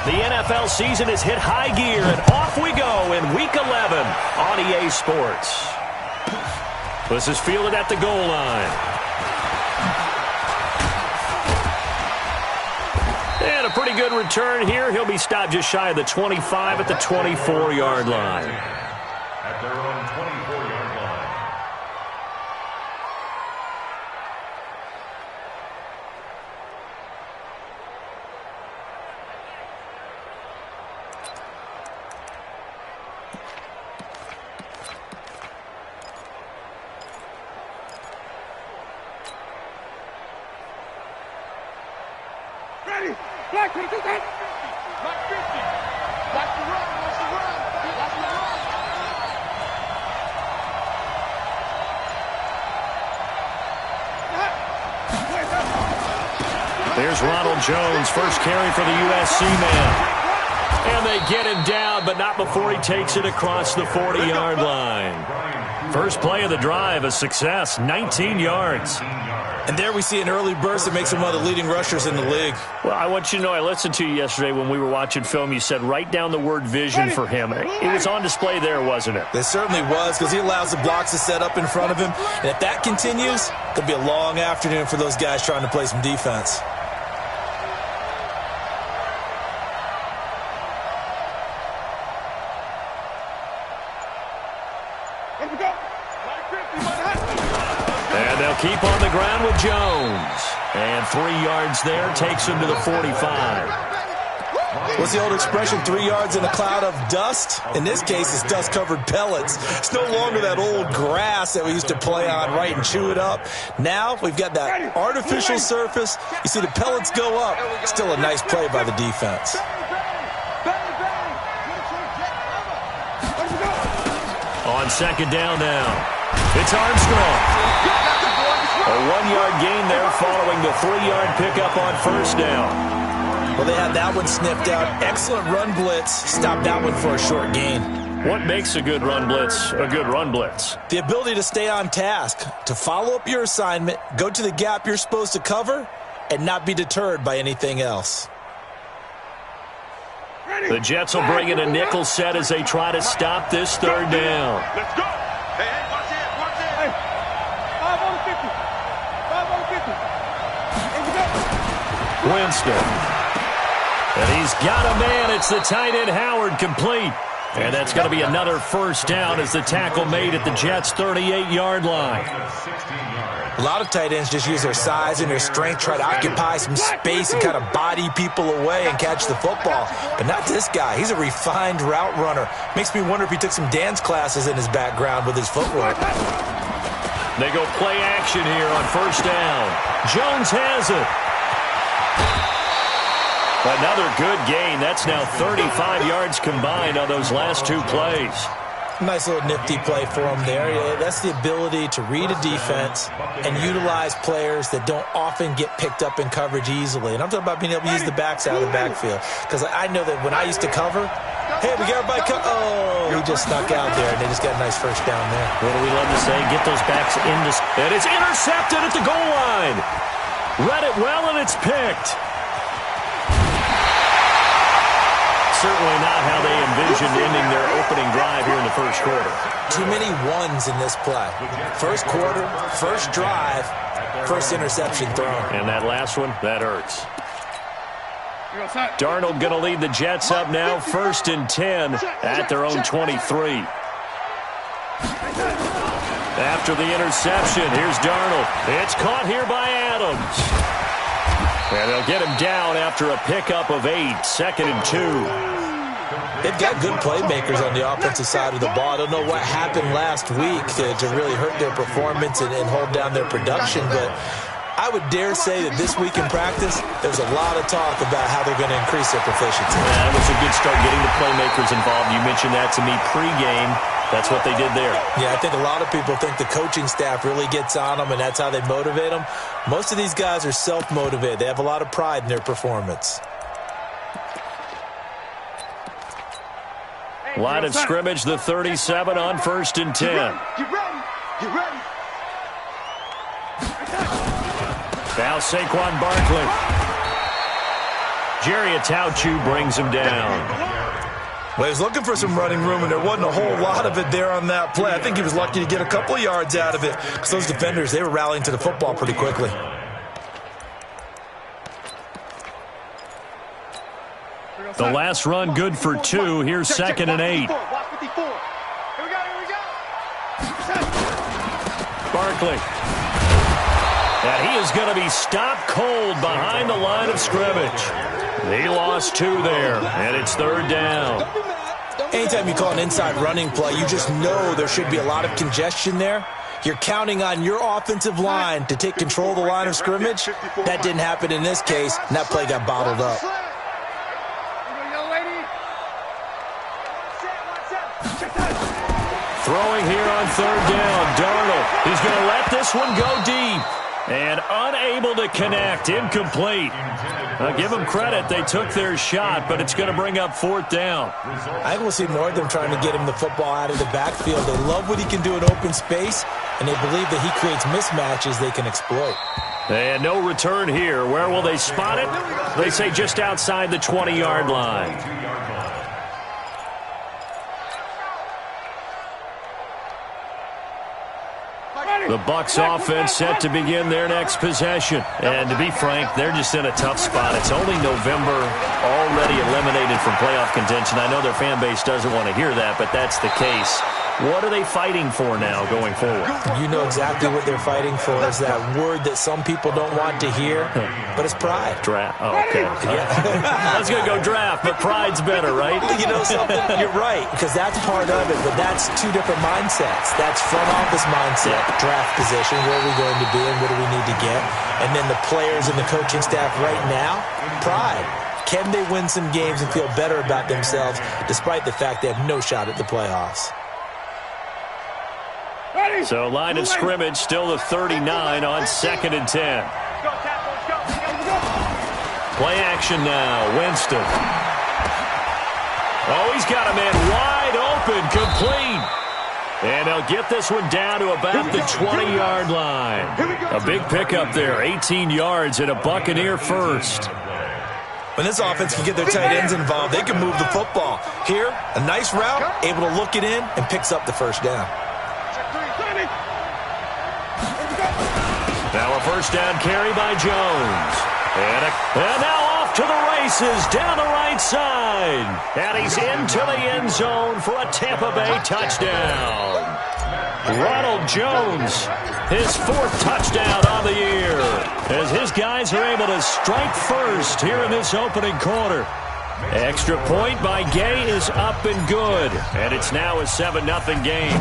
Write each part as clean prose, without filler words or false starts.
The NFL season has hit high gear, and off we go in Week 11 on EA Sports. This is fielded at the goal line. And a pretty good return here. He'll be stopped just shy of the 25 at the 24-yard line. At their own 24-yard line. Ready? Black 22, Black 50. Watch the run, watch the run. Watch the run. There's Ronald Jones, first carry for the USC man. And they get him down, but not before he takes it across the 40-yard line. First play of the drive, a success, 19 yards. And there we see an early burst that makes him one of the leading rushers in the league. Well, I want you to know, I listened to you yesterday when we were watching film. You said write down the word vision for him. It was on display there, wasn't it? It certainly was, because he allows the blocks to set up in front of him. And if that continues, it'll be a long afternoon for those guys trying to play some defense. And they'll keep on the ground with Jones. And 3 yards there takes him to the 45. What's the old expression, 3 yards in a cloud of dust? In this case, it's dust-covered pellets. It's no longer that old grass that we used to play on, right, and chew it up. Now we've got that artificial surface. You see the pellets go up. Still a nice play by the defense. On second down now. It's Armstrong. A 1-yard gain there following the 3-yard pickup on first down. Well, they had that one sniffed out. Excellent run blitz. Stopped that one for a short gain. What makes a good run blitz a good run blitz? The ability to stay on task, to follow up your assignment, go to the gap you're supposed to cover, and not be deterred by anything else. The Jets will bring in a nickel set as they try to stop this third down. Let's go. Hey, watch it, watch it. Hey, 5 on 50. 5 on 50. Let's go. Winston. And he's got a man. It's the tight end Howard, complete. And that's going to be another first down as the tackle made at the Jets' 38-yard line. A lot of tight ends just use their size and their strength, try to occupy some space and kind of body people away and catch the football. But not this guy. He's a refined route runner. Makes me wonder if he took some dance classes in his background with his footwork. They go play action here on first down. Jones has it. Another good gain. That's now 35 yards combined on those last two plays. Nice little nifty play for him there. That's the ability to read a defense and utilize players that don't often get picked up in coverage easily. And I'm talking about being able to use the backs out of the backfield. Because I know that when I used to cover, hey, we got everybody oh, he just snuck out there, and they just got a nice first down there. What do we love to say? Get those backs into... And it's intercepted at the goal line. Read it well, and it's picked. Certainly not how they envisioned ending their opening drive here in the first quarter. Too many ones in this play. First quarter, first drive, first interception thrown. And that last one, that hurts. Darnold going to lead the Jets up now, 1st and 10 at their own 23. After the interception, here's Darnold. It's caught here by Adams. And they'll get him down after a pickup of 8, 2nd and 2. They've got good playmakers on the offensive side of the ball. I don't know what happened last week to really hurt their performance and hold down their production, but I would dare say that this week in practice, there's a lot of talk about how they're going to increase their proficiency. Yeah, that was a good start getting the playmakers involved. You mentioned that to me pregame. That's what they did there. Yeah, I think a lot of people think the coaching staff really gets on them, and that's how they motivate them. Most of these guys are self-motivated. They have a lot of pride in their performance. Line of scrimmage, the 37 on 1st and 10. Get ready. Get ready. Now Saquon Barkley. Jerry Atauchu brings him down. Well, he was looking for some running room, and there wasn't a whole lot of it there on that play. I think he was lucky to get a couple of yards out of it because those defenders, they were rallying to the football pretty quickly. The last run good for 2. Here's 2nd and 8. Barkley. And he is going to be stopped cold behind the line of scrimmage. He lost 2 there, and it's 3rd down. Anytime you call an inside running play, you just know there should be a lot of congestion there. You're counting on your offensive line to take control of the line of scrimmage. That didn't happen in this case, and that play got bottled up. Throwing here on 3rd down, Darnold. He's going to let this one go deep. And unable to connect, incomplete. Give them credit, they took their shot, but it's going to bring up 4th down. I think we'll see more of them trying to get him the football out of the backfield. They love what he can do in open space, and they believe that he creates mismatches they can exploit. And no return here. Where will they spot it? They say just outside the 20-yard line. The Bucs offense set to begin their next possession. And to be frank, they're just in a tough spot. It's only November, already eliminated from playoff contention. I know their fan base doesn't want to hear that, but that's the case. What are they fighting for now going forward? You know exactly what they're fighting for. Is that word that some people don't want to hear, but it's pride. Draft. Oh, okay. Yeah. I was going to go draft, but pride's better, right? You know something? You're right, because that's part of it, but that's 2 different mindsets. That's front office mindset, draft position, where are we going to be and what do we need to get? And then the players and the coaching staff right now, pride. Can they win some games and feel better about themselves despite the fact they have no shot at the playoffs? So line of scrimmage still the 39 on 2nd and 10. Play action now, Winston. Oh, he's got a man wide open, complete. And they'll get this one down to about the 20-yard line. A big pickup there, 18 yards and a Buccaneer first. When this offense can get their tight ends involved, they can move the football. Here, a nice route, able to look it in, and picks up the 1st down. Now a 1st down carry by Jones. And now off to the races down the right side. And he's into the end zone for a Tampa Bay touchdown. Ronald Jones, his 4th touchdown on the year, as his guys are able to strike first here in this opening quarter. Extra point by Gay is up and good, and it's now a 7-0 game.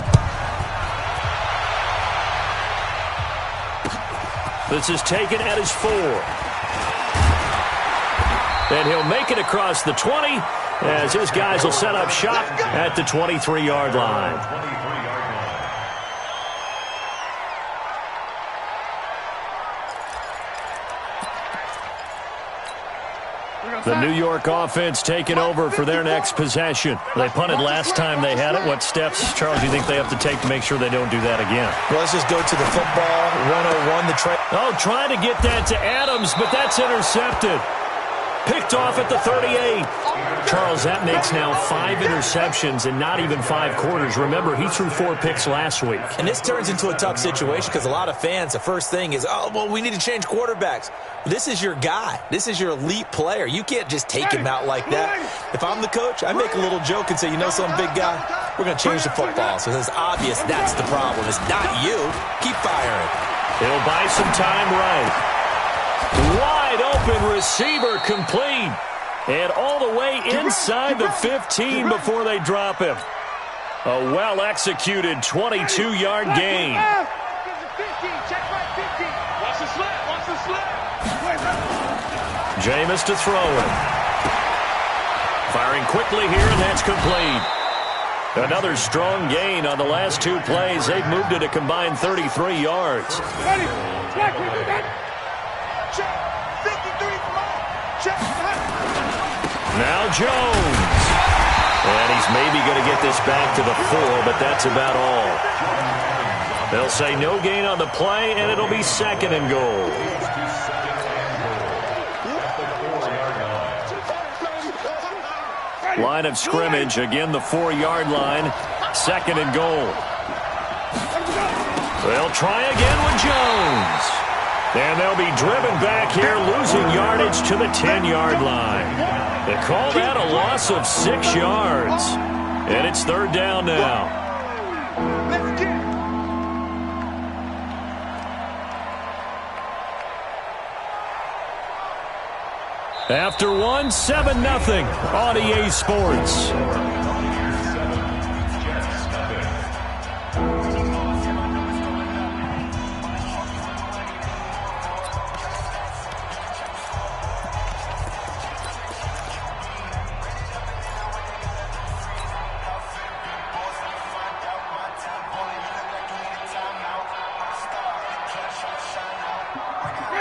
This is taken at his 4. And he'll make it across the 20 as his guys will set up shop at the 23-yard line. The New York offense taking over for their next possession. They punted last time they had it. What steps, Charles, do you think they have to take to make sure they don't do that again? Well, let's just go to the football. 101, the try. Oh, trying to get that to Adams, but that's intercepted. Picked off at the 38. Charles, that makes now 5 interceptions and not even 5 quarters. Remember, he threw 4 picks last week. And this turns into a tough situation because a lot of fans, the first thing is, oh, well, we need to change quarterbacks. This is your guy. This is your elite player. You can't just take him out like that. If I'm the coach, I make a little joke and say, you know some big guy? We're going to change the football. So it's obvious that's the problem. It's not you. Keep firing. He'll buy some time right. Wide open receiver complete. And all the way inside the 15 before they drop him. A well-executed 22-yard gain. Jameis to throw it. Firing quickly here, and that's complete. Another strong gain on the last 2 plays. They've moved it a combined 33 yards. Now Jones. And he's maybe going to get this back to the 4, but that's about all. They'll say no gain on the play, and it'll be 2nd and goal. line of scrimmage. Again, the 4-yard line. 2nd and goal. They'll try again with Jones. And they'll be driven back here, losing yardage to the 10-yard line. They call that a loss of 6 yards. And it's 3rd down now. After 1, 7-0 on EA Sports.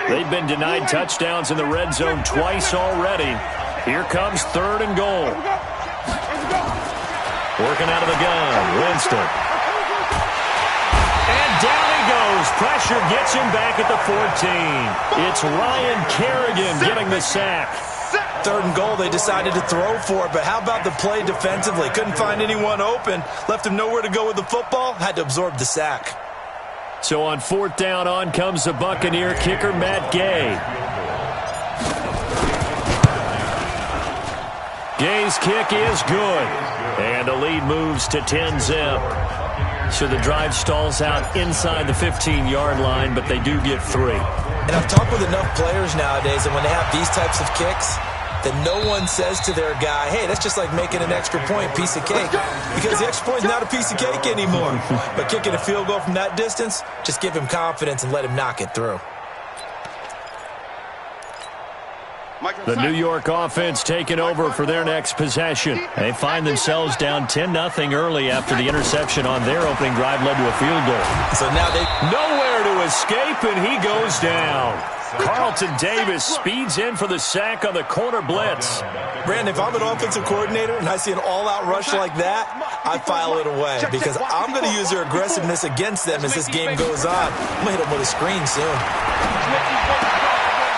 They've been denied touchdowns in the red zone twice already. Here comes 3rd and goal. Working out of the gun, Winston. And down he goes. Pressure gets him back at the 14. It's Ryan Kerrigan getting the sack. 3rd and goal, they decided to throw for it, but how about the play defensively? Couldn't find anyone open. Left him nowhere to go with the football. Had to absorb the sack. So on 4th down, on comes the Buccaneer kicker, Matt Gay. Gay's kick is good. And the lead moves to 10-zip. So the drive stalls out inside the 15-yard line, but they do get 3. And I've talked with enough players nowadays, and when they have these types of kicks, that no one says to their guy, hey, that's just like making an extra point, piece of cake. Because the extra point is not a piece of cake anymore. But kicking a field goal from that distance, just give him confidence and let him knock it through. The New York offense taking over for their next possession. They find themselves down 10-0 early after the interception on their opening drive led to a field goal. So now they nowhere to escape, and he goes down. Carlton Davis speeds in for the sack on the corner blitz. Brandon, if I'm an offensive coordinator and I see an all-out rush like that, I file it away because I'm going to use their aggressiveness against them as this game goes on. I'm going to hit them with a screen soon.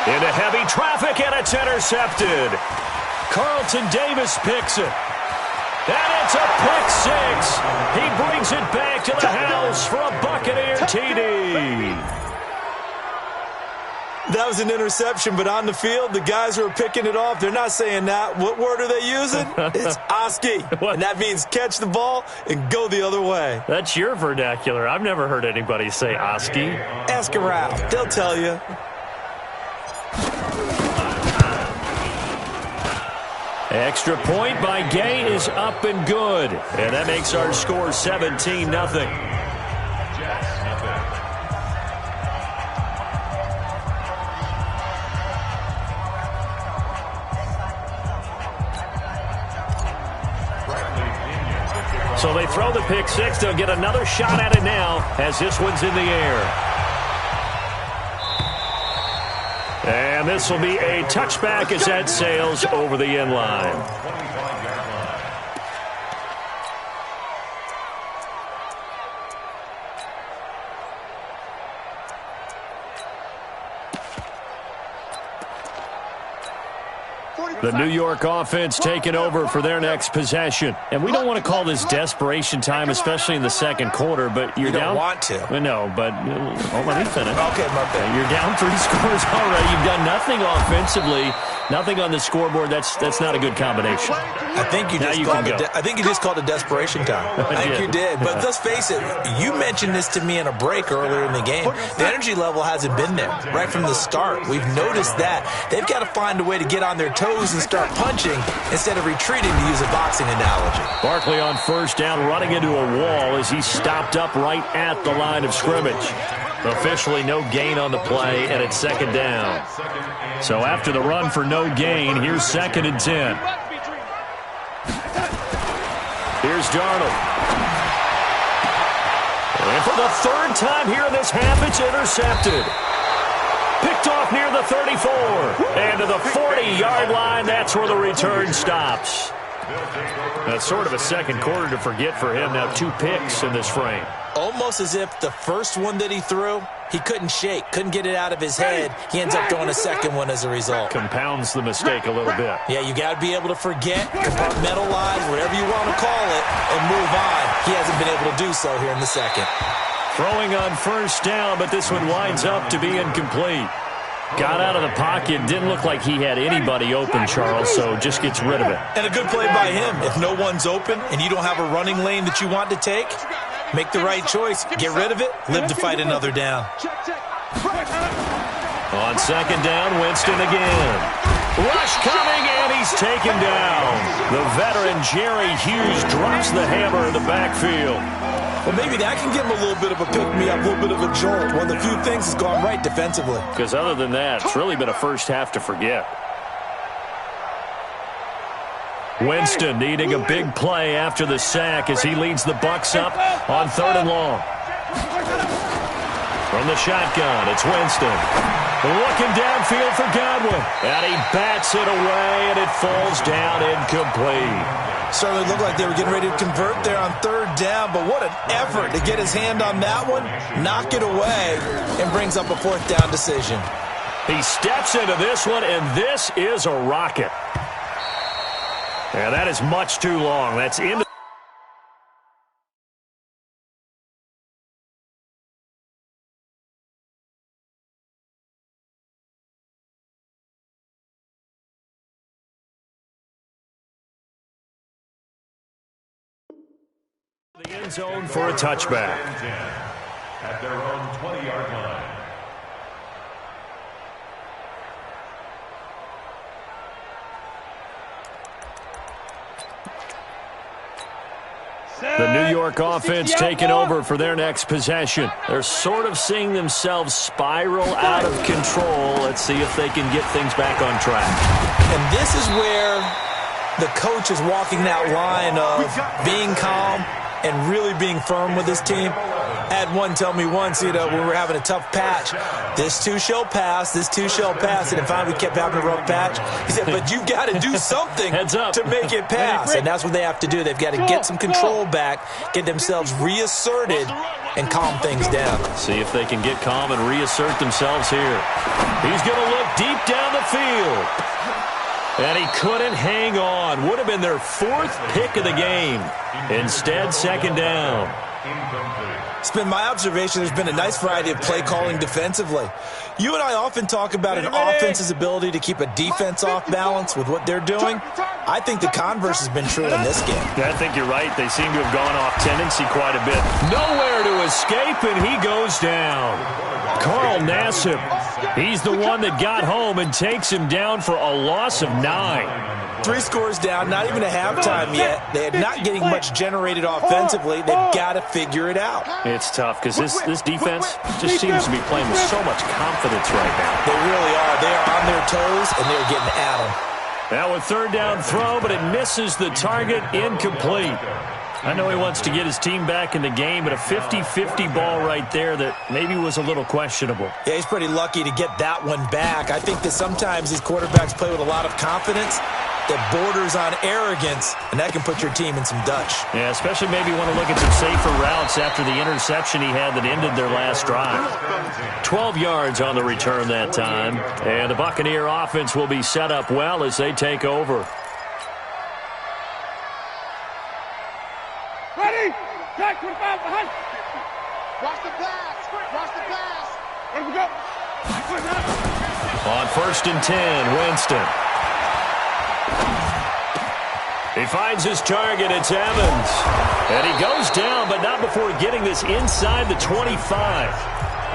Into heavy traffic, and it's intercepted. Carlton Davis picks it. And it's a pick 6. He brings it back to the house for a Buccaneer TD. That was an interception, but on the field, the guys who are picking it off, they're not saying that. What word are they using? It's Oski. And that means catch the ball and go the other way. That's your vernacular. I've never heard anybody say Oski. Ask around. They'll tell you. Extra point by Gay is up and good. And that makes our score 17-0. So they throw the pick 6. They'll get another shot at it now as this one's in the air. And this will be a touchback as that sails over the end line. The New York offense taking over for their next possession. And we don't want to call this desperation time, especially in the second quarter, but you're down. You don't want to. No, but let me finish. Okay, my bad. You're down 3 scores already. You've done nothing offensively, nothing on the scoreboard. That's not a good combination. I think you just called it desperation time. I think you did. But let's face it, you mentioned this to me in a break earlier in the game. The energy level hasn't been there right from the start. We've noticed that. They've got to find a way to get on their toes and start punching instead of retreating, to use a boxing analogy. Barkley on first down, running into a wall as he stopped up right at the line of scrimmage. Officially no gain on the play, and it's second down. So after the run for no gain, here's 2nd and 10. Here's Darnold. And for the 3rd time here in this half, it's intercepted. Picked off near the 34. And to the 40-yard line, that's where the return stops. That's sort of a second quarter to forget for him. Now 2 picks in this frame. Almost as if the first one that he threw, he couldn't shake, couldn't get it out of his head. He ends up throwing a second one as a result. Compounds the mistake a little bit. Yeah, you got to be able to forget, compartmentalize, whatever you want to call it, and move on. He hasn't been able to do so here in the second. Throwing on first down, but this one winds up to be incomplete. Got out of the pocket. Didn't look like he had anybody open, Charles, so just gets rid of it. And a good play by him. If no one's open and you don't have a running lane that you want to take, make the right choice. Get rid of it. Live to fight another down. On second down, Winston again. Rush coming, and he's taken down. The veteran Jerry Hughes drops the hammer in the backfield. Well, maybe that can give him a little bit of a pick-me-up, a little bit of a jolt. One of the few things has gone right defensively. Because other than that, it's really been a first half to forget. Winston needing a big play after the sack as he leads the Bucs up on 3rd and long. From the shotgun, it's Winston. Looking downfield for Godwin. And he bats it away, and it falls down incomplete. Certainly looked like they were getting ready to convert there on 3rd down, but what an effort to get his hand on that one, knock it away, and brings up a 4th down decision. He steps into this one, and this is a rocket. Yeah, that is much too long. That's into the end zone for a touchback. At their own 20-yard line. The New York offense taking over for their next possession. They're sort of seeing themselves spiral out of control. Let's see if they can get things back on track. And this is where the coach is walking that line of being calm and really being firm with his team. I had one tell me once, when we were having a tough patch, this too shall pass, this too shall pass, and finally we kept having a rough patch. He said, but you've got to do something to make it pass, and that's what they have to do. They've got to get some control back, get themselves reasserted, and calm things down. See if they can get calm and reassert themselves here. He's going to look deep down the field. And he couldn't hang on. Would have been their 4th pick of the game. Instead, 2nd down. It's been my observation there's been a nice variety of play calling defensively. You and I often talk about an offense's ability to keep a defense off balance with what they're doing. I think the converse has been true in this game. I think you're right. They seem to have gone off tendency quite a bit. Nowhere to escape, and he goes down. Carl Nassib, he's the one that got home and takes him down for a loss of 9. 3 scores down, not even a halftime yet. They are not getting much generated offensively. They've got to figure it out. It's tough because this defense just seems to be playing with so much confidence right now. They really are. They are on their toes, and they're getting at them. Now a 3rd down throw, but it misses the target, incomplete. I know he wants to get his team back in the game, but a 50-50 ball right there that maybe was a little questionable. Yeah, he's pretty lucky to get that one back. I think that sometimes these quarterbacks play with a lot of confidence that borders on arrogance, and that can put your team in some Dutch. Yeah, especially maybe want to look at some safer routes after the interception he had that ended their last drive. 12 yards on the return that time, and the Buccaneer offense will be set up well as they take over. Ready? Jack, 25 behind. Watch the pass. Watch the pass. Where we go? On 1st and 10, Winston. He finds his target. It's Evans. And he goes down, but not before getting this inside the 25.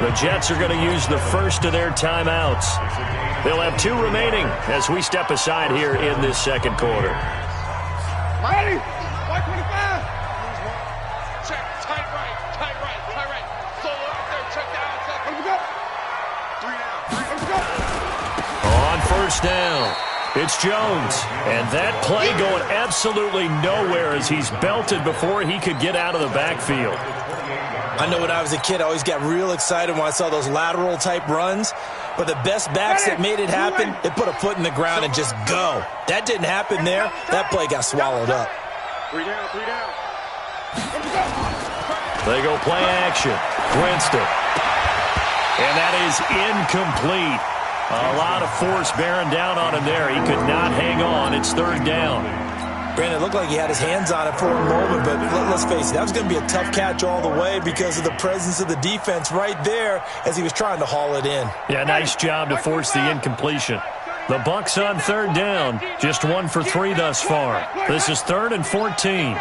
The Jets are going to use the first of their timeouts. They'll have 2 remaining as we step aside here in this 2nd quarter. Ready? White 25. Check. Tight right. Tight right. Tight right. Solo out there. Check down. Where we go? 3 down. Where we go? On 1st down, it's Jones. And that play going absolutely nowhere as he's belted before he could get out of the backfield. I know when I was a kid, I always got real excited when I saw those lateral-type runs. But the best backs that made it happen, they put a foot in the ground and just go. That didn't happen there. That play got swallowed up. 3 down. 3 down. Where we go? They go play action. Winston. And that is incomplete. A lot of force bearing down on him there. He could not hang on. It's third down. Brandon, it looked like he had his hands on it for a moment, but let's face it, that was going to be a tough catch all the way because of the presence of the defense right there as he was trying to haul it in. Yeah, nice job to force the incompletion. The Bucs on third down, just 1 for 3 thus far. This is 3rd and 14.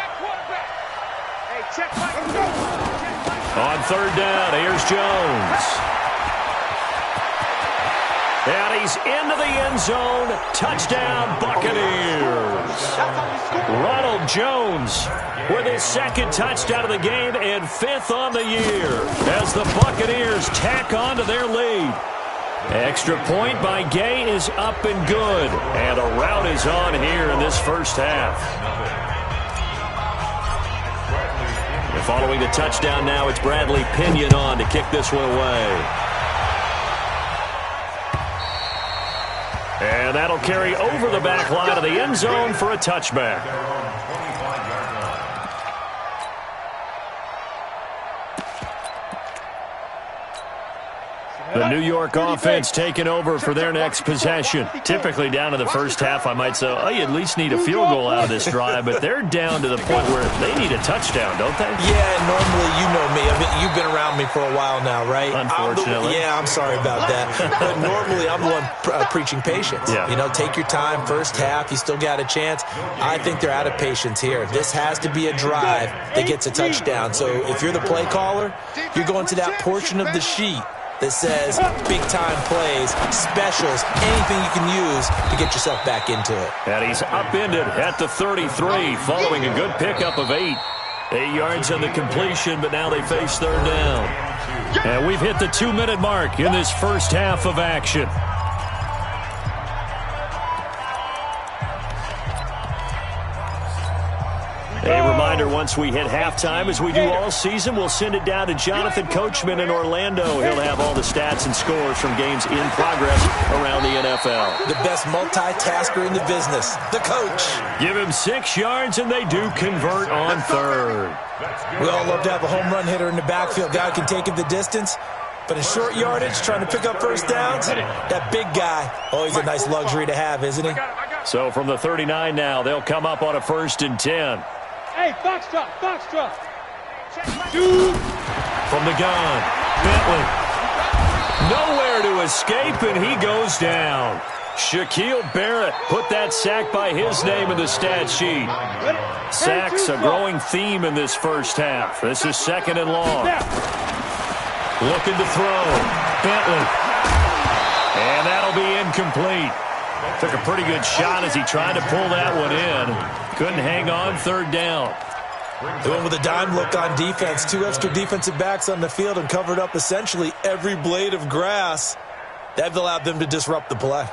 On third down, here's Jones. And he's into the end zone. Touchdown, Buccaneers. Ronald Jones with his 2nd touchdown of the game and 5th on the year as the Buccaneers tack on to their lead. Extra point by Gay is up and good. And a rout is on here in this first half. And following the touchdown now, it's Bradley Pinion on to kick this one away. And that'll carry over the back line of the end zone for a touchback. The New York offense taking over for their next possession. Typically down to the first half, I might say, oh, you at least need a field goal out of this drive, but they're down to the point where they need a touchdown, don't they? Yeah, normally, you know me. You've been around me for a while now, right? Unfortunately. I'm sorry about that. But normally, I'm the one preaching patience. Yeah. You know, take your time, first half, you still got a chance. I think they're out of patience here. This has to be a drive that gets a touchdown. So if you're the play caller, you're going to that portion of the sheet that says big-time plays, specials, anything you can use to get yourself back into it. And he's upended at the 33 following a good pickup of 8. 8 yards on the completion, but now they face third down. And we've hit the 2-minute mark in this first half of action. A reminder, once we hit halftime, as we do all season, we'll send it down to Jonathan Coachman in Orlando. He'll have all the stats and scores from games in progress around the NFL. The best multitasker in the business, the coach. Give him 6 yards, and they do convert on third. We all love to have a home run hitter in the backfield. Guy can take it the distance. But in short yardage, trying to pick up first downs, that big guy, always a nice luxury to have, isn't he? So from the 39 now, they'll come up on a 1st and 10. Hey, box drop. Dude. From the gun, Bentley. Nowhere to escape, and he goes down. Shaquille Barrett put that sack by his name in the stat sheet. Sacks a growing theme in this first half. This is 2nd and long. Looking to throw. Bentley. And that'll be incomplete. Took a pretty good shot as he tried to pull that one in. Couldn't hang on, third down. They went with a dime look on defense. 2 extra defensive backs on the field and covered up essentially every blade of grass. That allowed them to disrupt the play.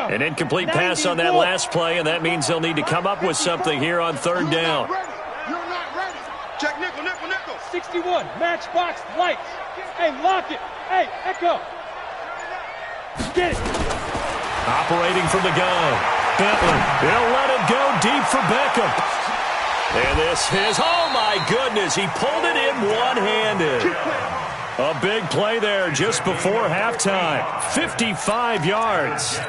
An incomplete pass on that last play, and that means they'll need to come up with something here on third down. You're not ready. Check nickel. 61, matchbox, lights. Hey, lock it. Hey, Echo. Get it. Operating from the gun. Bentley. He'll let it go deep for Beckham. And this is, oh my goodness, he pulled it in one-handed. A big play there just before halftime. 55 yards.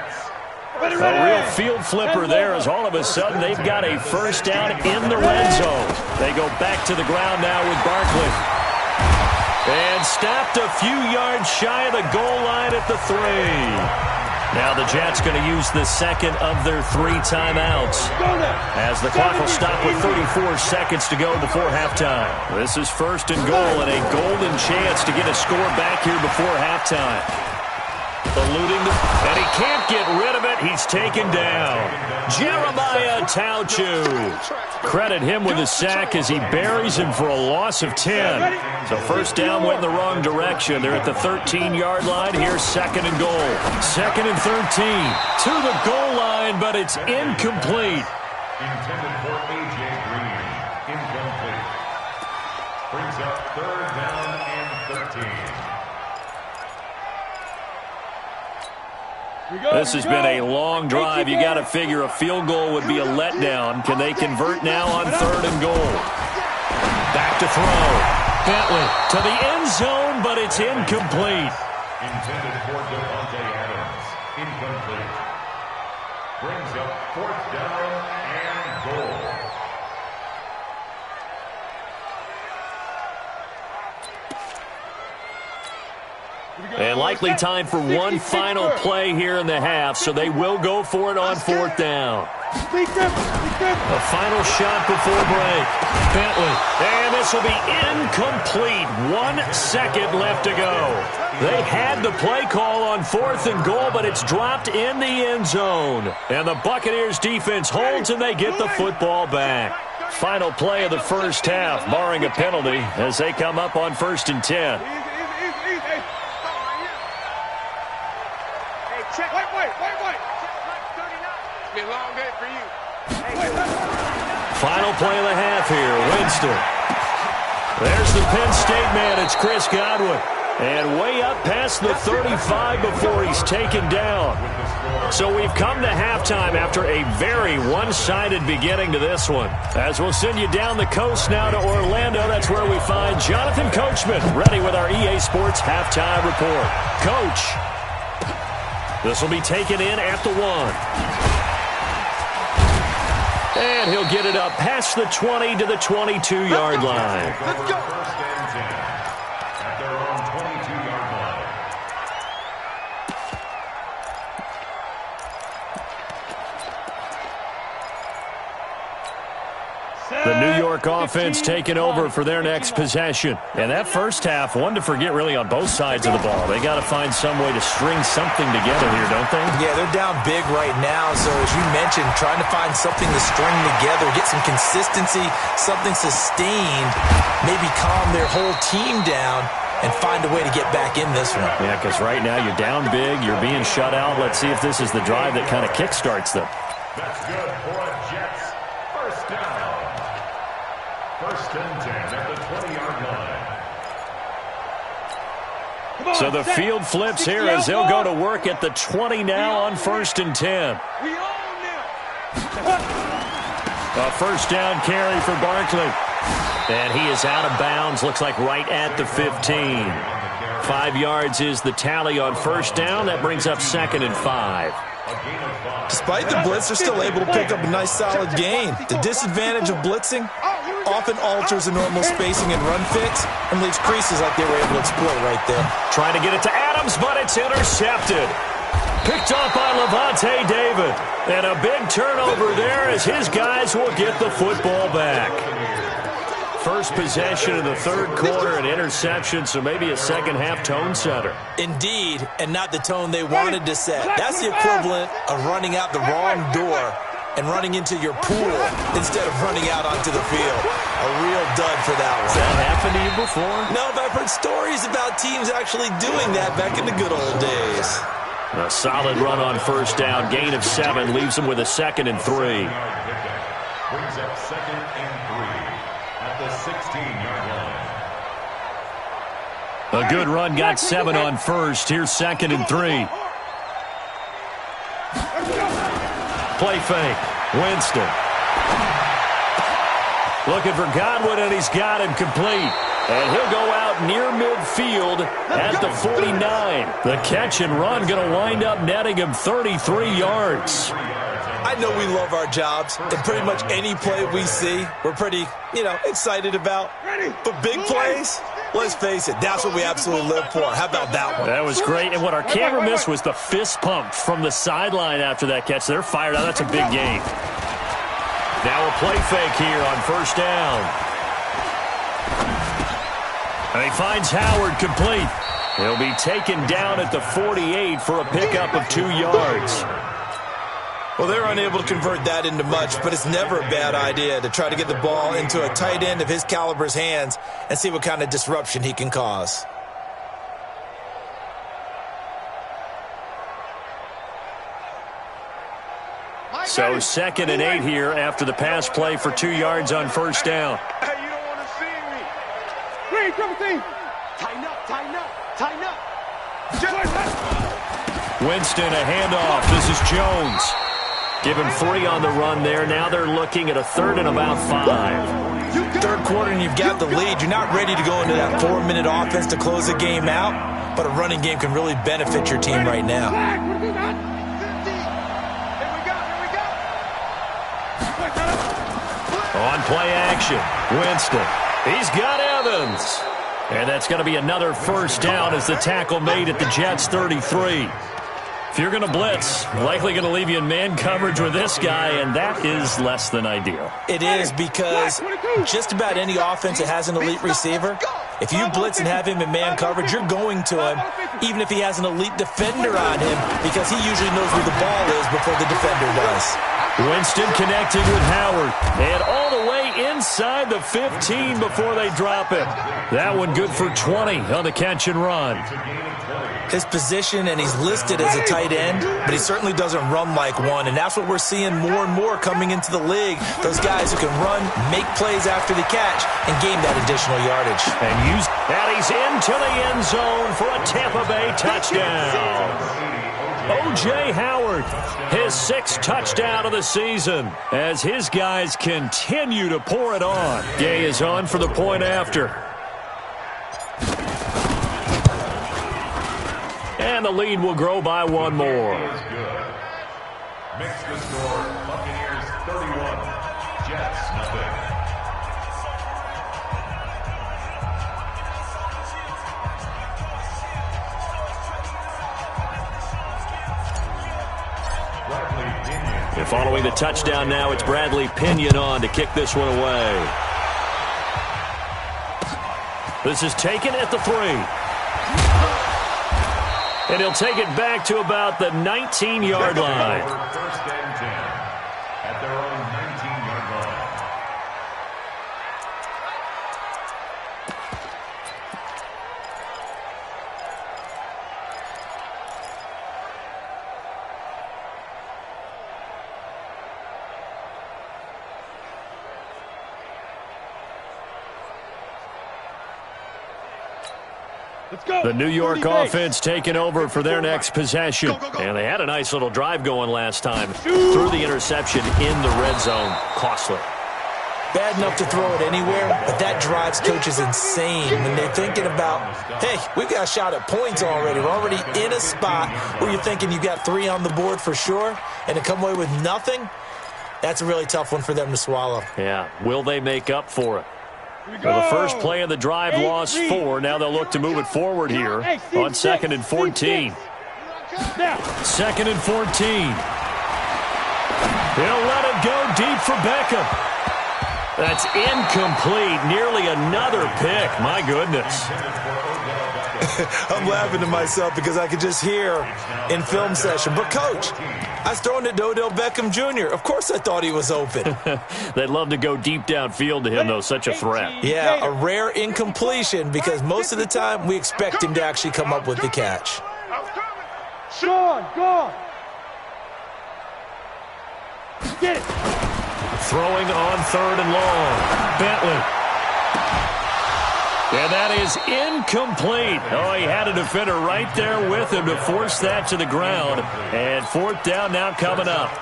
A real field flipper there as all of a sudden they've got a first down in the red zone. They go back to the ground now with Barkley. And stopped a few yards shy of the goal line at the 3. Now the Jets going to use the 2nd of their 3 timeouts as the clock will stop with 34 seconds to go before halftime. This is 1st and goal and a golden chance to get a score back here before halftime. Eluding and he can't get rid of it. He's taken down. Jeremiah Tauchu. Credit him with a sack as he buries him for a loss of 10. So first down went in the wrong direction. They're at the 13-yard line. Here's 2nd and goal. 2nd and 13 to the goal line, but it's incomplete. Intended for A.J. Green. Incomplete. Brings up 3rd down and 13. This has been a long drive. You got to figure a field goal would be a letdown. Can they convert now on 3rd and goal? Back to throw. Bentley to the end zone, but it's incomplete. Intended for Devontae Adams. Incomplete. Brings up 4th down and goal. And likely time for one final play here in the half, so they will go for it on 4th down. A final shot before break. Bentley. And this will be incomplete. 1 second left to go. They had the play call on 4th and goal, but it's dropped in the end zone. And the Buccaneers defense holds and they get the football back. Final play of the first half, barring a penalty, as they come up on 1st and 10. It's been a long day for you. Final play of the half here, Winston. There's the Penn State man, it's Chris Godwin. And way up past the 35 before he's taken down. So we've come to halftime after a very one-sided beginning to this one. As we'll send you down the coast now to Orlando, that's where we find Jonathan Coachman, ready with our EA Sports halftime report. Coach, this will be taken in at the 1. And he'll get it up past the 20 to the 22-yard line. Let's go. 1st and 10 at their own 22-yard line. The New York offense taking over for their next possession. And that first half, one to forget really on both sides of the ball. They got to find some way to string something together here, don't they? Yeah, they're down big right now. So as you mentioned, trying to find something to string together, get some consistency, something sustained, maybe calm their whole team down and find a way to get back in this one. Yeah, because right now you're down big, you're being shut out. Let's see if this is the drive that kind of kickstarts them. That's good for a Jets. 1st down. 1st and 10 at the 20-yard line. So the field flips here as they'll go to work at the 20 now on 1st and 10. A 1st down carry for Barkley. And he is out of bounds, looks like right at the 15. 5 yards is the tally on 1st down. That brings up 2nd and 5. Despite the blitz, they're still able to pick up a nice solid gain. The disadvantage of blitzing often alters the normal spacing and run fits and leaves creases like they were able to exploit right there. Trying to get it to Adams, but it's intercepted. Picked off by Levante David. And a big turnover there as his guys will get the football back. First possession in the 3rd quarter, an interception, so maybe a second-half tone setter. Indeed, and not the tone they wanted to set. That's the equivalent of running out the wrong door and running into your pool instead of running out onto the field. A real dud for that one. Has that happened to you before? No, but I've heard stories about teams actually doing that back in the good old days. A solid run on 1st down, gain of 7, leaves them with a 2nd and 3. Brings up 2nd and 3 at the 16-yard line. A good run, got 7 on 1st. Here's 2nd and 3. Play fake. Winston. Looking for Godwin, and he's got him complete. And he'll go out near midfield at the 49. The catch and run going to wind up netting him 33 yards. I know we love our jobs, and pretty much any play we see, we're pretty, excited about. But big plays, let's face it, that's what we absolutely live for. How about that one? That was great, and what our camera missed was the fist pump from the sideline after that catch. They're fired out. That's a big gain. Now a play fake here on 1st down. And he finds Howard complete. He'll be taken down at the 48 for a pickup of 2 yards. Well, they're unable to convert that into much, but it's never a bad idea to try to get the ball into a tight end of his caliber's hands and see what kind of disruption he can cause. So 2nd and 8 here after the pass play for 2 yards on 1st down. Hey, you don't want to see me. triple team. Tighten up, tighten up, tighten up. Winston, a handoff. This is Jones. Give him 3 on the run there. Now they're looking at a 3rd and about 5. Third quarter and you've got the lead. You're not ready to go into that 4-minute offense to close the game out, but a running game can really benefit your team right now. On play action, Winston. He's got Evans. And that's going to be another first down as the tackle made at the Jets' 33. If you're going to blitz, likely going to leave you in man coverage with this guy, and that is less than ideal. It is, because just about any offense that has an elite receiver, if you blitz and have him in man coverage, you're going to him, even if he has an elite defender on him, because he usually knows where the ball is before the defender does. Winston connecting with Howard, and all the way inside the 15 before they drop it. That one good for 20 on the catch and run. His position, and he's listed as a tight end, but he certainly doesn't run like one, and that's what we're seeing more and more coming into the league. Those guys who can run, make plays after the catch, and gain that additional yardage. And he's into the end zone for a Tampa Bay touchdown. O.J. Howard, his 6th touchdown of the season, as his guys continue to pour it on. Gay is on for the point after. And the lead will grow by 1 more. Makes the score Buccaneers 31, Jets nothing. And following the touchdown now, it's Bradley Pinion on to kick this one away. This is taken at the 3. And he'll take it back to about the 19-yard line. First and 10 at their own 19-yard line. The New York offense taking over for their next possession. And they had a nice little drive going last time. Threw the interception in the red zone. Costly. Bad enough to throw it anywhere, but that drives coaches insane when they're thinking about, hey, we've got a shot at points already. We're already in a spot where you're thinking you got 3 on the board for sure, and to come away with nothing, that's a really tough one for them to swallow. Yeah. Will they make up for it? Well, the first play of the drive lost 4. Now they'll look to move it forward here on 2nd and 14. 2nd and 14. He'll let it go deep for Beckham. That's incomplete. Nearly another pick. My goodness. I'm laughing to myself because I could just hear in film session, but coach, I was throwing to Odell Beckham Jr. Of course I thought he was open. They'd love to go deep downfield to him, though. Such a threat. Yeah, a rare incompletion because most of the time we expect him to actually come up with the catch. Sean, go. Get it. Throwing on 3rd and long. Bentley. And that is incomplete. Oh, he had a defender right there with him to force that to the ground. And 4th down now coming up.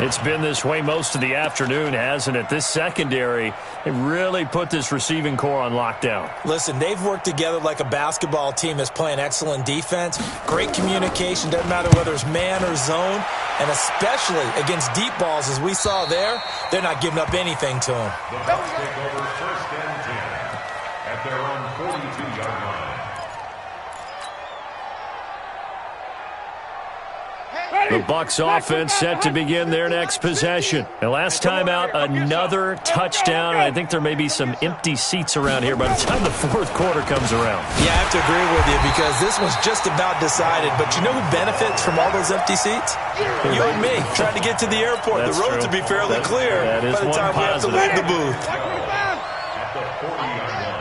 It's been this way most of the afternoon, hasn't it? This secondary, it really put this receiving core on lockdown. Listen, they've worked together like a basketball team that's playing excellent defense. Great communication, doesn't matter whether it's man or zone. And especially against deep balls, as we saw there, they're not giving up anything to them. The Bucs take over 1st and 10 at their own 42-yard line. The Bucs offense set to begin their next possession. And last time out, another touchdown. I think there may be some empty seats around here by the time the 4th quarter comes around. Yeah, I have to agree with you because this one's just about decided. But you know who benefits from all those empty seats? You and me, trying to get to the airport. That's the roads true. will be fairly clear that is by the time we have to leave the booth. At the 40-yard line.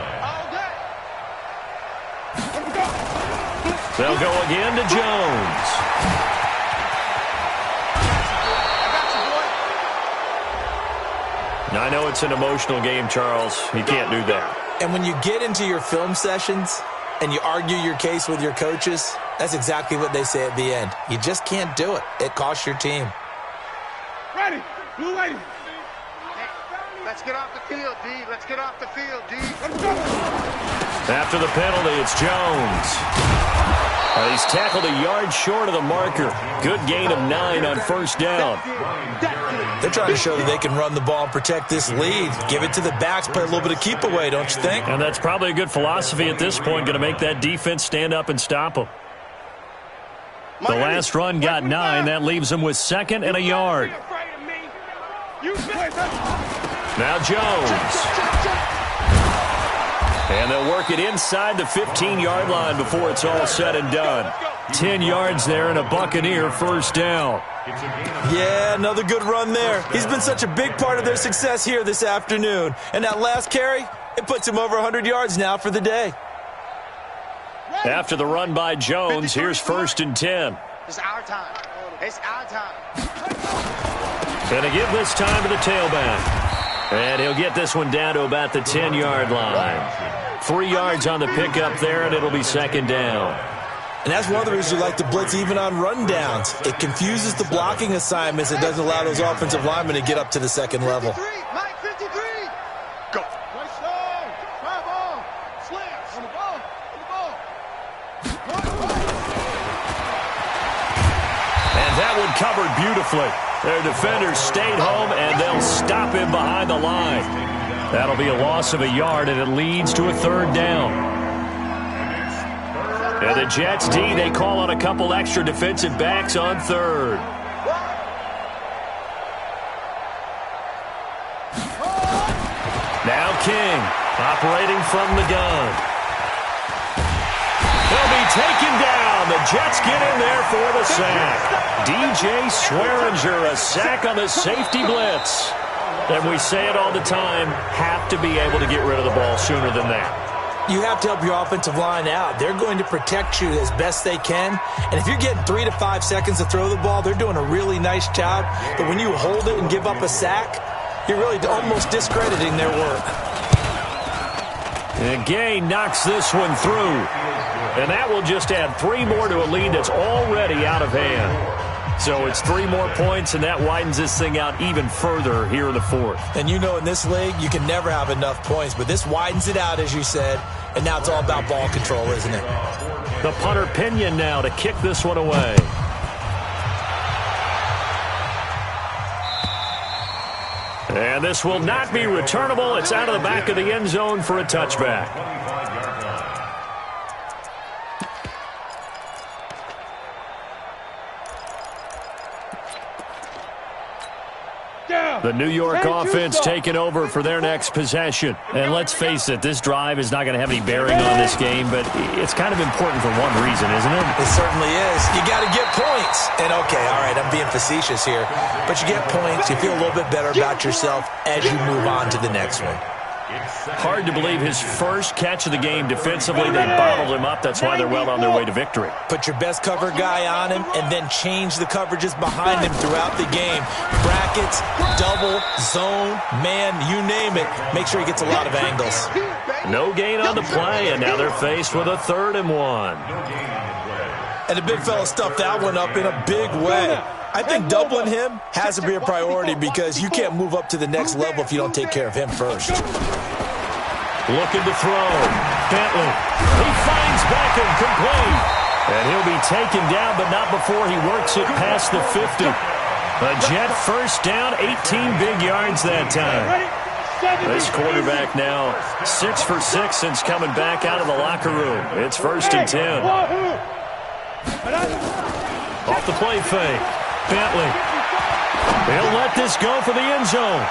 They'll go again to Jones. I know it's an emotional game, Charles. You can't do that. And when you get into your film sessions and you argue your case with your coaches, that's exactly what they say at the end. You just can't do it. It costs your team. Ready. Blue ready. Let's get off the field, D. Let's get off the field, D. Let's go. After the penalty, it's Jones. He's tackled a yard short of the marker. Good gain of 9 on first down. They're trying to show that they can run the ball and protect this lead. Give it to the backs, play a little bit of keep away, don't you think? And that's probably a good philosophy at this point, going to make that defense stand up and stop them. The last run got 9. That leaves them with 2nd and a yard. Now Jones. And they'll work it inside the 15-yard line before it's all said and done. 10 yards there and a Buccaneer first down. Yeah, another good run there. He's been such a big part of their success here this afternoon. And that last carry, it puts him over 100 yards now for the day. After the run by Jones, here's 1st and 10. It's our time. It's our time. Gonna give this time to the tailback. And he'll get this one down to about the 10-yard line. 3 yards on the pickup there, and it'll be 2nd down. And that's one of the reasons you like to blitz even on rundowns. It confuses the blocking assignments. It doesn't allow those offensive linemen to get up to the second level. Mike 53. Go. Right side. Try ball. Slants. On the ball. On the ball. And that one covered beautifully. Their defenders stayed home, and they'll stop him behind the line. That'll be a loss of a yard, and it leads to a 3rd down. And the Jets D, they call on a couple extra defensive backs on 3rd. Now King, operating from the gun. He'll be taken down. The Jets get in there for the sack. DJ Swearinger, a sack on the safety blitz. And we say it all the time, have to be able to get rid of the ball sooner than that. You have to help your offensive line out. They're going to protect you as best they can. And if you're getting 3 to 5 seconds to throw the ball, they're doing a really nice job. But when you hold it and give up a sack, you're really almost discrediting their work. And Gay knocks this one through. And that will just add 3 more to a lead that's already out of hand. So it's 3 more points, and that widens this thing out even further here in the 4th. And you know in this league, you can never have enough points. But this widens it out, as you said. And now it's all about ball control, isn't it? The punter Pinion now to kick this one away. And this will not be returnable. It's out of the back of the end zone for a touchback. The New York offense taking over for their next possession. And let's face it, this drive is not going to have any bearing on this game, but it's kind of important for one reason, isn't it? It certainly is. You got to get points. And okay, all right, I'm being facetious here, but you get points, you feel a little bit better about yourself as you move on to the next one. Hard to believe his first catch of the game defensively. They bottled him up. That's why they're well on their way to victory. Put your best cover guy on him and then change the coverages behind him throughout the game. Brackets, double, zone, man, you name it. Make sure he gets a lot of angles. No gain on the play, and now they're faced with a 3rd and 1. And the big fella stuffed that one up in a big way. I think doubling him has to be a priority because you can't move up to the next level if you don't take care of him first. Looking to throw. Bentley. He finds Beckham complete. And he'll be taken down, but not before he works it past the 50. A Jet first down, 18 big yards that time. This quarterback now 6 for 6 since coming back out of the locker room. It's 1st and 10. Off the play fake. Bentley. He'll let this go for the end zone.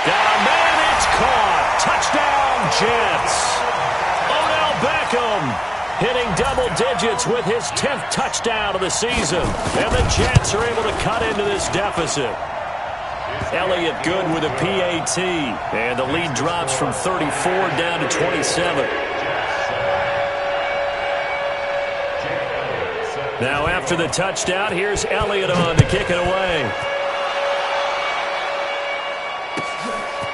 Got a man, it's caught. Touchdown, Jets. Odell Beckham hitting double digits with his 10th touchdown of the season. And the Jets are able to cut into this deficit. Elliott good with a PAT. And the lead drops from 34 down to 27. Now after the touchdown, here's Elliott on to kick it away.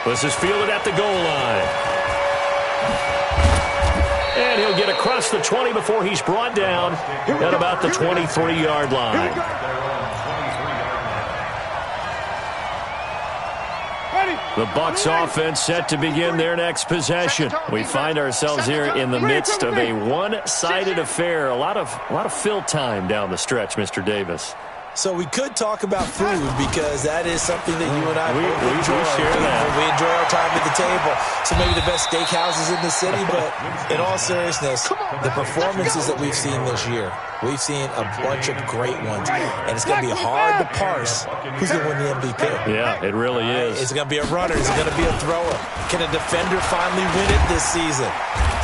This is fielded at the goal line. And he'll get across the 20 before he's brought down at about the 23-yard line. The Bucs offense set to begin their next possession. We find ourselves here in the midst of a one-sided affair. A lot of fill time down the stretch, Mr. Davis. So we could talk about food because that is something that you and I we enjoy. Share that. We enjoy our time at the table. So maybe the best steakhouses in the city, but in all seriousness, the performances that we've seen this year, we've seen a bunch of great ones, and it's going to be hard to parse who's going to win the MVP. Yeah, it really is. Is it going to be a runner? Is it going to be a thrower? Can a defender finally win it this season?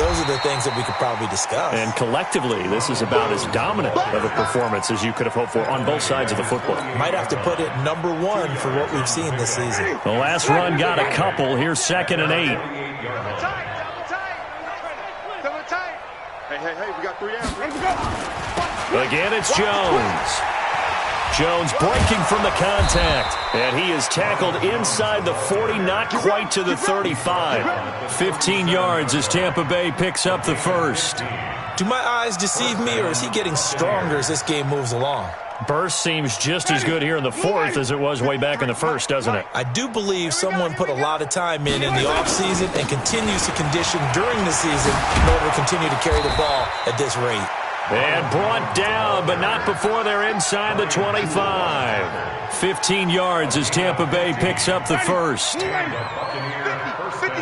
Those are the things that we could probably discuss. And collectively, this is about as dominant of a performance as you could have hoped for on both sides of the football. Might have to put it number one for what we've seen this season. The last run got a couple. Here's 2nd and 8. Hey, we got 3 down. Again, it's Jones. Jones breaking from the contact, and he is tackled inside the 40, not quite to the 35. 15 yards as Tampa Bay picks up the first. Do my eyes deceive me, or is he getting stronger as this game moves along? Burst seems just as good here in the 4th as it was way back in the 1st, doesn't it? I do believe someone put a lot of time in the offseason and continues to condition during the season in order to continue to carry the ball at this rate. And brought down, but not before they're inside the 25. 15 yards as Tampa Bay picks up the first. 50's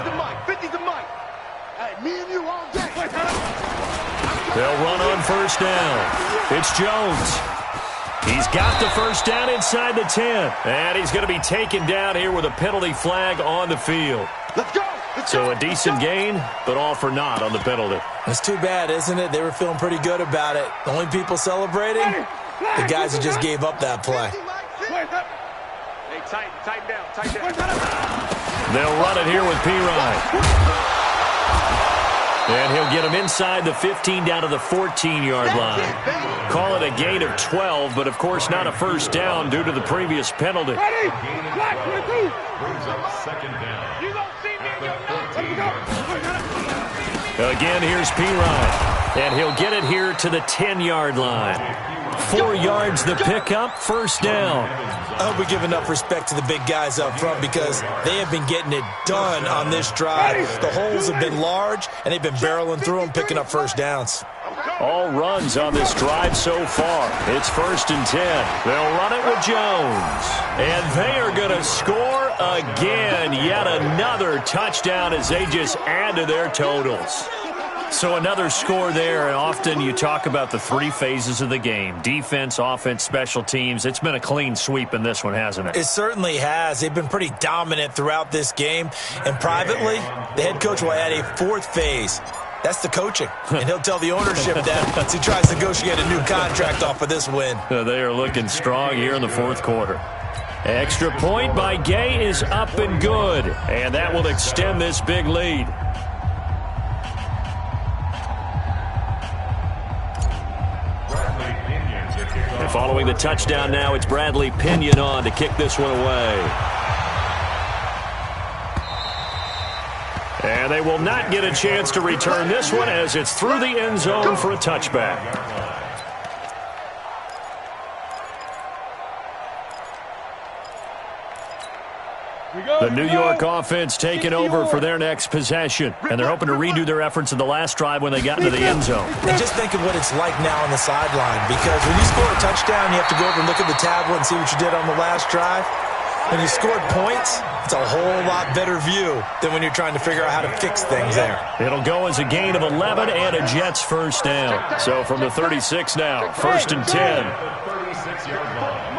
the mic. 50's the mic. Hey, me and you all day. They'll run on first down. It's Jones. He's got the first down inside the 10. And he's going to be taken down here with a penalty flag on the field. Let's go. So a decent gain, but all for naught on the penalty. It's too bad, isn't it? They were feeling pretty good about it. The only people celebrating, the guys who just gave up that play. Hey, tighten down. They'll run it here with P-Ryan. And he'll get him inside the 15 down to the 14-yard line. Call it a gain of 12, but of course not a first down due to the previous penalty. Brings up 2nd down. Again, here's P-Ryan. And he'll get it here to the 10-yard line. 4 yards the pickup, first down. I hope we give enough respect to the big guys up front because they have been getting it done on this drive. The holes have been large, and they've been barreling through them, picking up first downs. All runs on this drive so far. It's 1st and 10. They'll run it with Jones. And they are going to score again. Yet another touchdown as they just add to their totals. So another score there, and often you talk about the 3 phases of the game. Defense, offense, special teams. It's been a clean sweep in this one, hasn't it? It certainly has. They've been pretty dominant throughout this game. And privately, the head coach will add a 4th phase. That's the coaching. And he'll tell the ownership that as he tries to negotiate a new contract off of this win. They are looking strong here in the 4th quarter. Extra point by Gay is up and good. And that will extend this big lead. And following the touchdown now, it's Bradley Pinion on to kick this one away. And they will not get a chance to return this one as it's through the end zone for a touchback. The New York offense taking over for their next possession. And they're hoping to redo their efforts in the last drive when they got into the end zone. And just think of what it's like now on the sideline. Because when you score a touchdown, you have to go over and look at the tablet and see what you did on the last drive. When you scored points, it's a whole lot better view than when you're trying to figure out how to fix things there. It'll go as a gain of 11 and a Jets first down. So from the 36 now, 1st and 10. 36-yard line.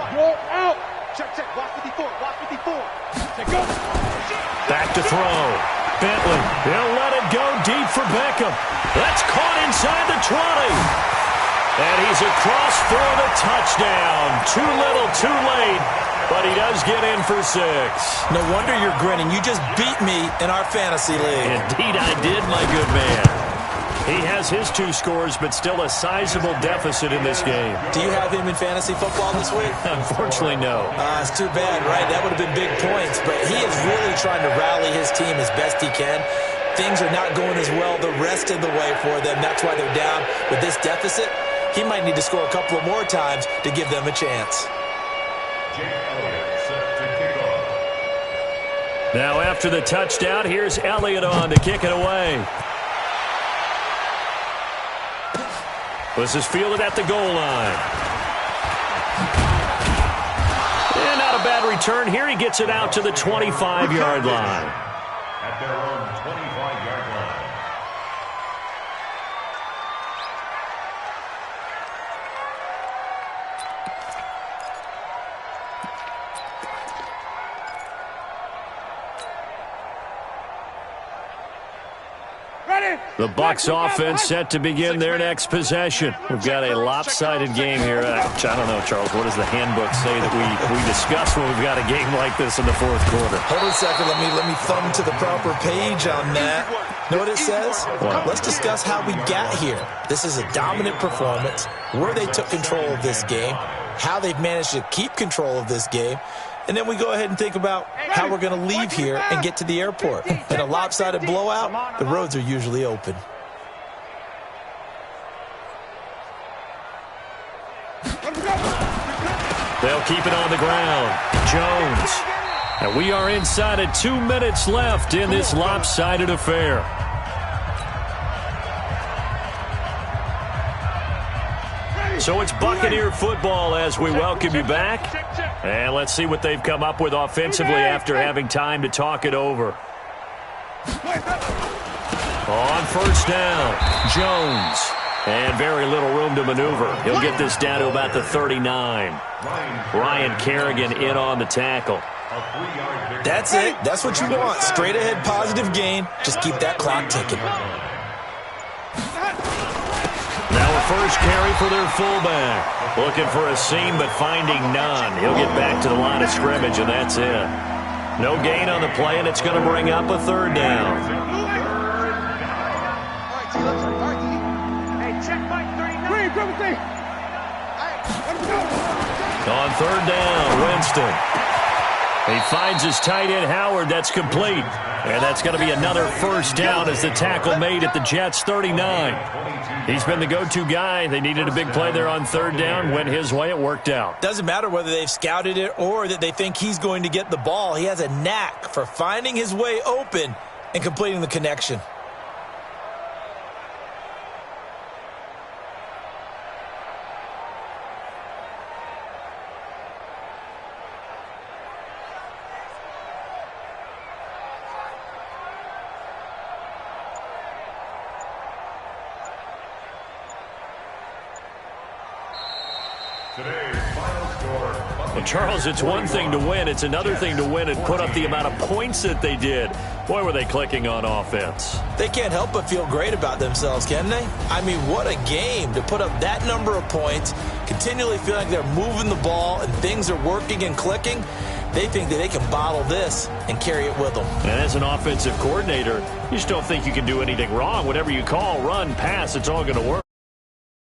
Out. Check. Watch 54. Back to throw. Bentley. He'll let it go deep for Beckham. That's caught inside the 20. And he's across for the touchdown. Too little, too late. But he does get in for 6. No wonder you're grinning. You just beat me in our fantasy league. Indeed I did, my good man. He has his 2 scores, but still a sizable deficit in this game. Do you have him in fantasy football this week? Unfortunately, no. It's too bad, right? That would have been big points. But he is really trying to rally his team as best he can. things are not going as well the rest of the way for them. That's why they're down with this deficit. He might need to score a couple of more times to give them a chance. Now after the touchdown, here's Elliott on to kick it away. This is fielded at the goal line. And not a bad return here. He gets it out to the 25-yard line. At their own 25-yard line. The Bucs offense set to begin their next possession. We've got a lopsided game here. I don't know, Charles. What does the handbook say that we discuss when we've got a game like this in the fourth quarter? Hold on a second. Let me thumb to the proper page on that. Know what it says? What? Let's discuss how we got here. This is a dominant performance, where they took control of this game, how they've managed to keep control of this game, and then we go ahead and think about how we're going to leave here and get to the airport. In a lopsided blowout, the roads are usually open. They'll keep it on the ground. Jones. And we are inside of 2 minutes left in this lopsided affair. So it's Buccaneer football as we welcome you back. And let's see what they've come up with offensively after having time to talk it over. On first down, Jones. And very little room to maneuver. He'll get this down to about the 39. Ryan Kerrigan in on the tackle. That's it. That's what you want. Straight ahead positive gain. Just keep that clock ticking. Now a first carry for their fullback. Looking for a seam, but finding none. He'll get back to the line of scrimmage, and that's it. No gain on the play, and it's going to bring up a third down. On third down, Winston. He finds his tight end, Howard. That's complete. And that's going to be another first down as the tackle made at the Jets' 39. He's been the go-to guy. They needed a big play there on third down. Went his way. It worked out. Doesn't matter whether they've scouted it or that they think he's going to get the ball. He has a knack for finding his way open and completing the connection. Well, Charles, it's one thing to win. It's another thing to win and put up the amount of points that they did. Boy, were they clicking on offense. They can't help but feel great about themselves, can they? I mean, what a game to put up that number of points, continually feel like they're moving the ball and things are working and clicking. They think that they can bottle this and carry it with them. And as an offensive coordinator, you just don't think you can do anything wrong. Whatever you call, run, pass, it's all going to work.